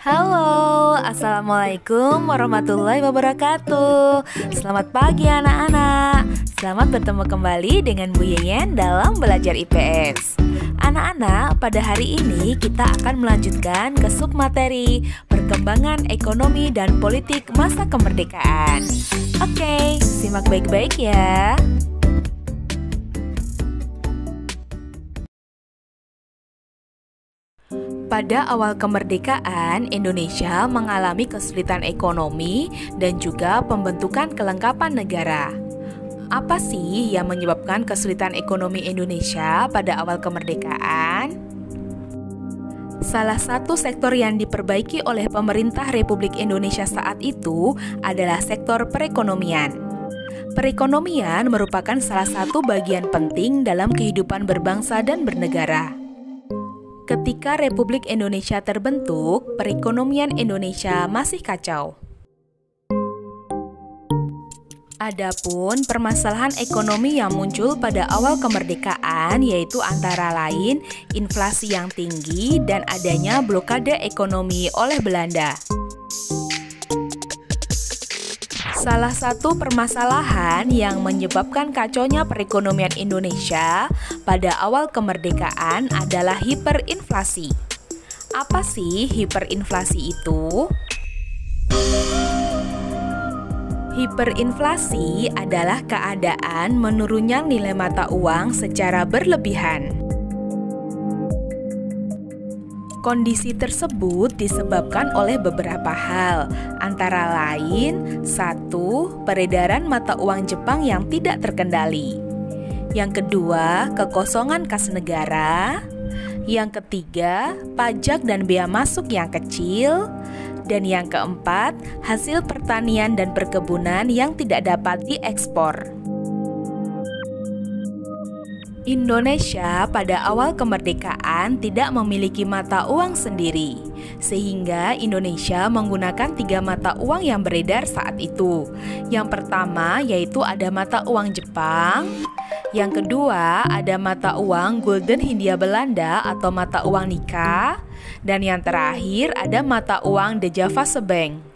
Halo, Assalamualaikum warahmatullahi wabarakatuh. Selamat pagi anak-anak. Selamat bertemu kembali dengan Bu Yeyen dalam belajar IPS. Anak-anak, pada hari ini kita akan melanjutkan ke submateri perkembangan ekonomi dan politik masa kemerdekaan. Oke, simak baik-baik ya. Pada awal kemerdekaan, Indonesia mengalami kesulitan ekonomi dan juga pembentukan kelengkapan negara. Apa sih yang menyebabkan kesulitan ekonomi Indonesia pada awal kemerdekaan? Salah satu sektor yang diperbaiki oleh pemerintah Republik Indonesia saat itu adalah sektor perekonomian. Perekonomian merupakan salah satu bagian penting dalam kehidupan berbangsa dan bernegara. Ketika Republik Indonesia terbentuk, perekonomian Indonesia masih kacau. Adapun permasalahan ekonomi yang muncul pada awal kemerdekaan yaitu antara lain inflasi yang tinggi dan adanya blokade ekonomi oleh Belanda. Salah satu permasalahan yang menyebabkan kacaunya perekonomian Indonesia pada awal kemerdekaan adalah hiperinflasi. Apa sih hiperinflasi itu? Hiperinflasi adalah keadaan menurunnya nilai mata uang secara berlebihan. Kondisi tersebut disebabkan oleh beberapa hal, antara lain 1. Peredaran mata uang Jepang yang tidak terkendali. Yang kedua, kekosongan kas negara. Yang ketiga, pajak dan bea masuk yang kecil. Dan yang keempat, hasil pertanian dan perkebunan yang tidak dapat diekspor. Indonesia pada awal kemerdekaan tidak memiliki mata uang sendiri, sehingga Indonesia menggunakan 3 mata uang yang beredar saat itu. Yang pertama yaitu ada mata uang Jepang, yang kedua ada mata uang Gulden Hindia Belanda atau mata uang Nika, dan yang terakhir ada mata uang De Javase Bank.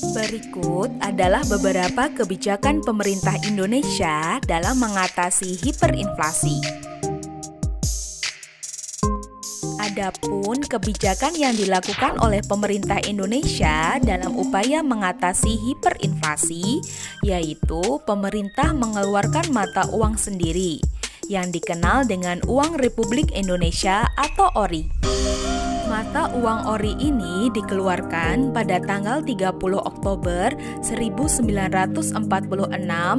Berikut adalah beberapa kebijakan pemerintah Indonesia dalam mengatasi hiperinflasi. Adapun kebijakan yang dilakukan oleh pemerintah Indonesia dalam upaya mengatasi hiperinflasi, yaitu pemerintah mengeluarkan mata uang sendiri, yang dikenal dengan Uang Republik Indonesia atau ORI. Mata uang ORI ini dikeluarkan pada tanggal 30 Oktober 1946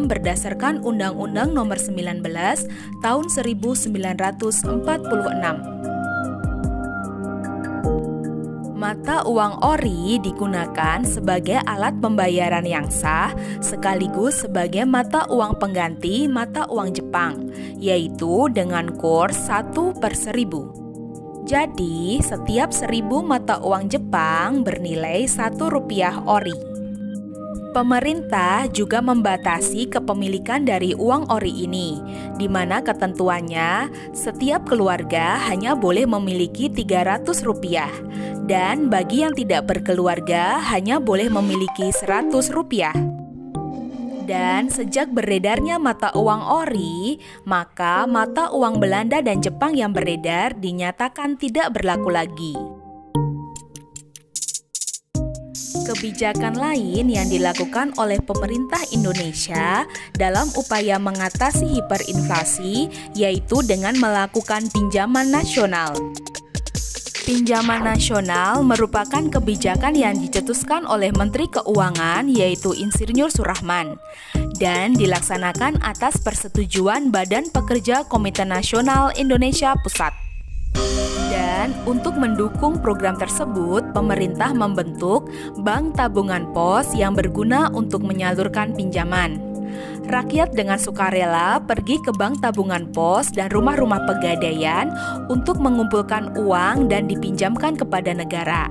berdasarkan Undang-Undang Nomor 19 Tahun 1946. Mata uang ORI digunakan sebagai alat pembayaran yang sah sekaligus sebagai mata uang pengganti mata uang Jepang, yaitu dengan kurs 1/1000. Jadi, setiap 1000 mata uang Jepang bernilai Rp1 ORI. Pemerintah juga membatasi kepemilikan dari uang ORI ini, di mana ketentuannya setiap keluarga hanya boleh memiliki Rp300, dan bagi yang tidak berkeluarga hanya boleh memiliki Rp100. Dan sejak beredarnya mata uang ORI, maka mata uang Belanda dan Jepang yang beredar dinyatakan tidak berlaku lagi. Kebijakan lain yang dilakukan oleh pemerintah Indonesia dalam upaya mengatasi hiperinflasi yaitu dengan melakukan pinjaman nasional. Pinjaman nasional merupakan kebijakan yang dicetuskan oleh Menteri Keuangan yaitu Insinyur Soeharman dan dilaksanakan atas persetujuan Badan Pekerja Komite Nasional Indonesia Pusat. Dan untuk mendukung program tersebut, pemerintah membentuk Bank Tabungan Pos yang berguna untuk menyalurkan pinjaman. Rakyat dengan sukarela pergi ke bank tabungan pos dan rumah-rumah pegadaian untuk mengumpulkan uang dan dipinjamkan kepada negara.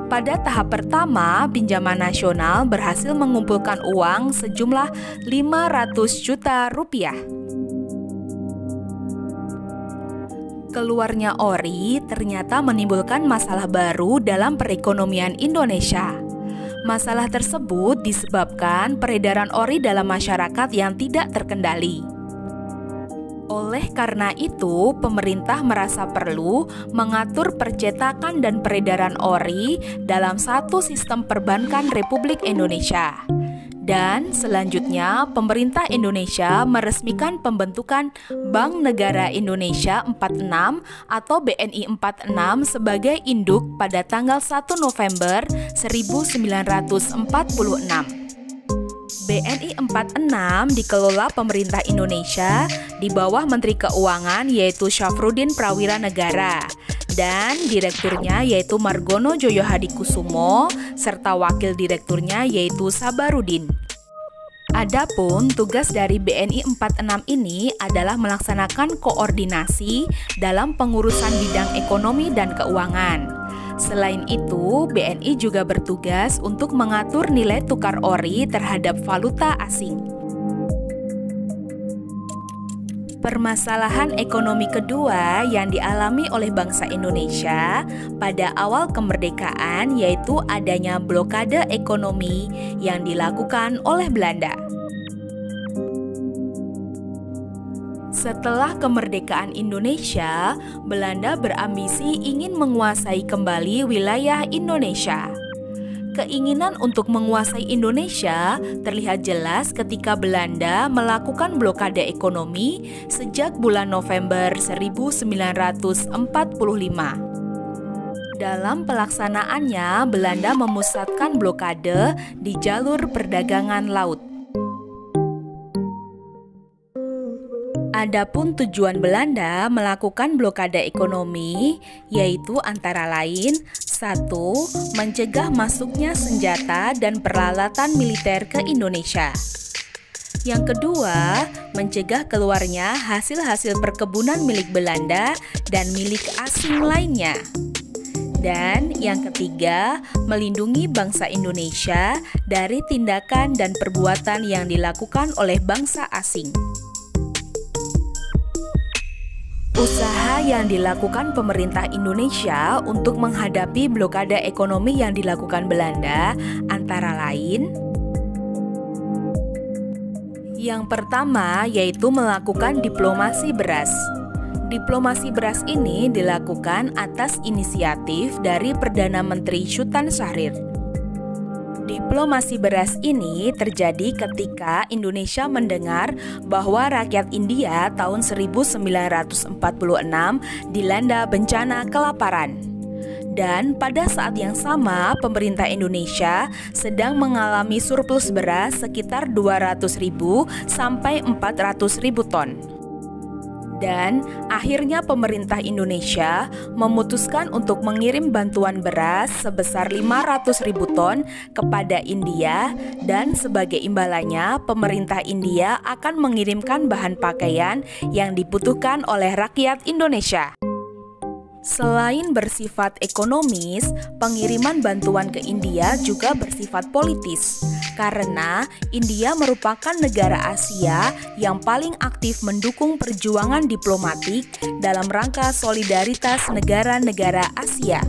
Pada tahap pertama, pinjaman nasional berhasil mengumpulkan uang sejumlah Rp500 juta. Keluarnya ori ternyata menimbulkan masalah baru dalam perekonomian Indonesia. Masalah tersebut disebabkan peredaran ori dalam masyarakat yang tidak terkendali. Oleh karena itu, pemerintah merasa perlu mengatur percetakan dan peredaran ori dalam satu sistem perbankan Republik Indonesia. Dan selanjutnya, pemerintah Indonesia meresmikan pembentukan Bank Negara Indonesia 46 atau BNI 46 sebagai induk pada tanggal 1 November 1946. BNI 46 dikelola pemerintah Indonesia di bawah Menteri Keuangan yaitu Syafruddin Prawira Negara dan direkturnya yaitu Margono Joyo Hadikusumo serta wakil direkturnya yaitu Sabarudin. Adapun tugas dari BNI 46 ini adalah melaksanakan koordinasi dalam pengurusan bidang ekonomi dan keuangan. Selain itu, BNI juga bertugas untuk mengatur nilai tukar ori terhadap valuta asing. Permasalahan ekonomi kedua yang dialami oleh bangsa Indonesia pada awal kemerdekaan yaitu adanya blokade ekonomi yang dilakukan oleh Belanda. Setelah kemerdekaan Indonesia, Belanda berambisi ingin menguasai kembali wilayah Indonesia. Keinginan untuk menguasai Indonesia terlihat jelas ketika Belanda melakukan blokade ekonomi sejak bulan November 1945. Dalam pelaksanaannya, Belanda memusatkan blokade di jalur perdagangan laut. Adapun tujuan Belanda melakukan blokade ekonomi yaitu antara lain 1. Mencegah masuknya senjata dan peralatan militer ke Indonesia. Yang kedua, mencegah keluarnya hasil-hasil perkebunan milik Belanda dan milik asing lainnya. Dan yang ketiga, melindungi bangsa Indonesia dari tindakan dan perbuatan yang dilakukan oleh bangsa asing. Usaha yang dilakukan pemerintah Indonesia untuk menghadapi blokade ekonomi yang dilakukan Belanda antara lain: yang pertama yaitu melakukan diplomasi beras. Diplomasi beras ini dilakukan atas inisiatif dari Perdana Menteri Sultan Syahrir. Diplomasi beras ini terjadi ketika Indonesia mendengar bahwa rakyat India tahun 1946 dilanda bencana kelaparan. Dan pada saat yang sama, pemerintah Indonesia sedang mengalami surplus beras sekitar 200.000 sampai 400.000 ton. Dan akhirnya pemerintah Indonesia memutuskan untuk mengirim bantuan beras sebesar 500.000 ton kepada India dan sebagai imbalannya pemerintah India akan mengirimkan bahan pakaian yang dibutuhkan oleh rakyat Indonesia. Selain bersifat ekonomis, pengiriman bantuan ke India juga bersifat politis, karena India merupakan negara Asia yang paling aktif mendukung perjuangan diplomatik dalam rangka solidaritas negara-negara Asia.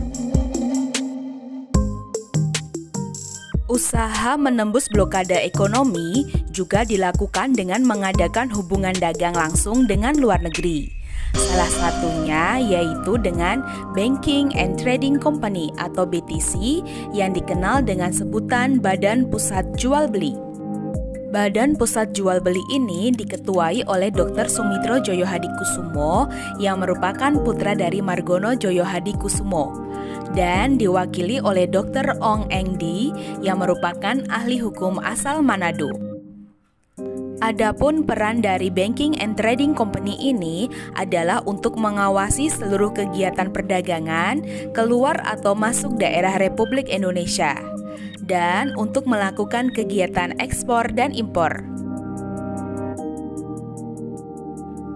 Usaha menembus blokade ekonomi juga dilakukan dengan mengadakan hubungan dagang langsung dengan luar negeri. Salah satunya yaitu dengan Banking and Trading Company atau BTC yang dikenal dengan sebutan Badan Pusat Jual Beli. Badan Pusat Jual Beli ini diketuai oleh Dr. Sumitro Joyo Hadikusumo yang merupakan putra dari Margono Joyo Hadikusumo dan diwakili oleh Dr. Ong Engdi yang merupakan ahli hukum asal Manado. Adapun peran dari Banking and Trading Company ini adalah untuk mengawasi seluruh kegiatan perdagangan keluar atau masuk daerah Republik Indonesia dan untuk melakukan kegiatan ekspor dan impor.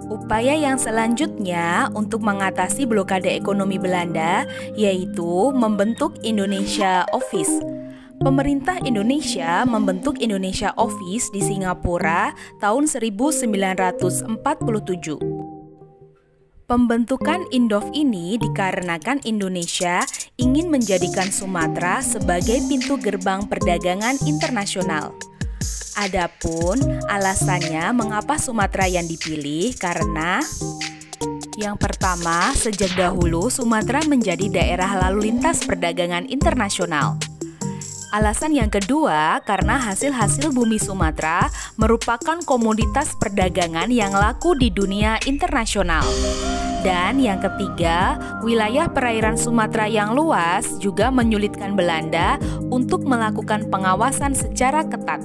Upaya yang selanjutnya untuk mengatasi blokade ekonomi Belanda yaitu membentuk Indonesia Office. Pemerintah Indonesia membentuk Indonesia Office di Singapura tahun 1947. Pembentukan Indov ini dikarenakan Indonesia ingin menjadikan Sumatera sebagai pintu gerbang perdagangan internasional. Adapun alasannya mengapa Sumatera yang dipilih karena yang pertama, sejak dahulu Sumatera menjadi daerah lalu lintas perdagangan internasional. Alasan yang kedua, karena hasil-hasil bumi Sumatera merupakan komoditas perdagangan yang laku di dunia internasional. Dan yang ketiga, wilayah perairan Sumatera yang luas juga menyulitkan Belanda untuk melakukan pengawasan secara ketat.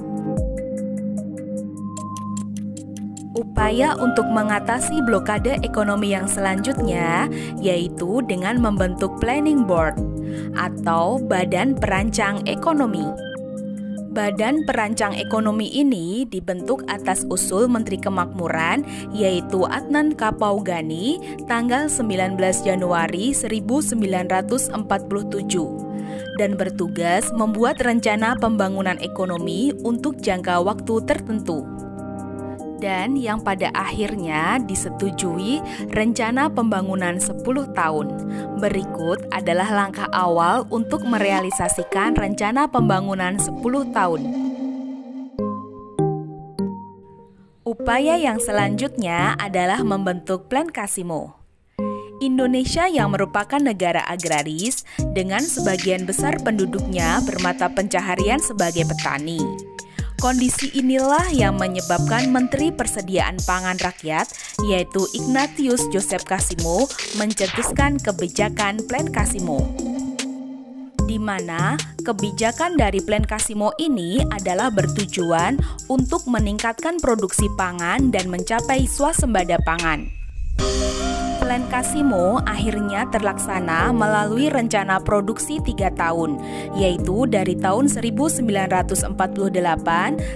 Upaya untuk mengatasi blokade ekonomi yang selanjutnya yaitu dengan membentuk Planning Board atau Badan Perancang Ekonomi. Badan Perancang Ekonomi ini dibentuk atas usul Menteri Kemakmuran yaitu Adnan Kapaugani tanggal 19 Januari 1947 dan bertugas membuat rencana pembangunan ekonomi untuk jangka waktu tertentu. Dan yang pada akhirnya disetujui rencana pembangunan 10 tahun. Berikut adalah langkah awal untuk merealisasikan rencana pembangunan 10 tahun. Upaya yang selanjutnya adalah membentuk Plan Kasimo. Indonesia yang merupakan negara agraris dengan sebagian besar penduduknya bermata pencaharian sebagai petani. Kondisi inilah yang menyebabkan Menteri Persediaan Pangan Rakyat, yaitu Ignatius Joseph Kasimo, mencetuskan kebijakan Plan Kasimo. Di mana kebijakan dari Plan Kasimo ini adalah bertujuan untuk meningkatkan produksi pangan dan mencapai swasembada pangan. Plan Kasimo akhirnya terlaksana melalui rencana produksi 3 tahun, yaitu dari tahun 1948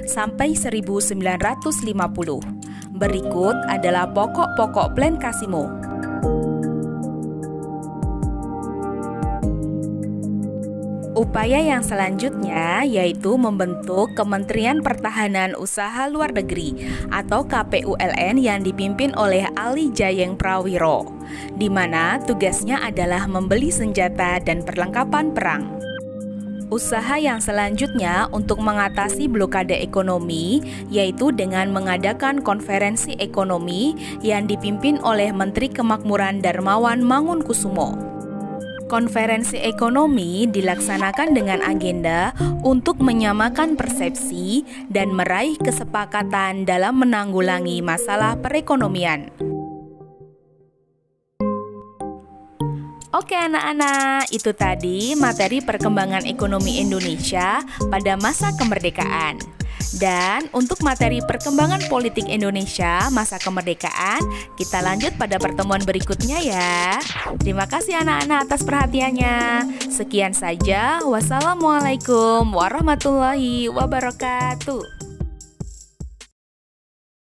sampai 1950. Berikut adalah pokok-pokok Plan Kasimo. Upaya yang selanjutnya yaitu membentuk Kementerian Pertahanan Usaha Luar Negeri atau KPULN yang dipimpin oleh Ali Jayeng Prawiro, di mana tugasnya adalah membeli senjata dan perlengkapan perang. Usaha yang selanjutnya untuk mengatasi blokade ekonomi yaitu dengan mengadakan konferensi ekonomi yang dipimpin oleh Menteri Kemakmuran Darmawan Mangunkusumo. Konferensi ekonomi dilaksanakan dengan agenda untuk menyamakan persepsi dan meraih kesepakatan dalam menanggulangi masalah perekonomian. Oke anak-anak, itu tadi materi perkembangan ekonomi Indonesia pada masa kemerdekaan. Dan untuk materi perkembangan politik Indonesia masa kemerdekaan, kita lanjut pada pertemuan berikutnya ya. Terima kasih anak-anak atas perhatiannya. Sekian saja, wassalamualaikum warahmatullahi wabarakatuh.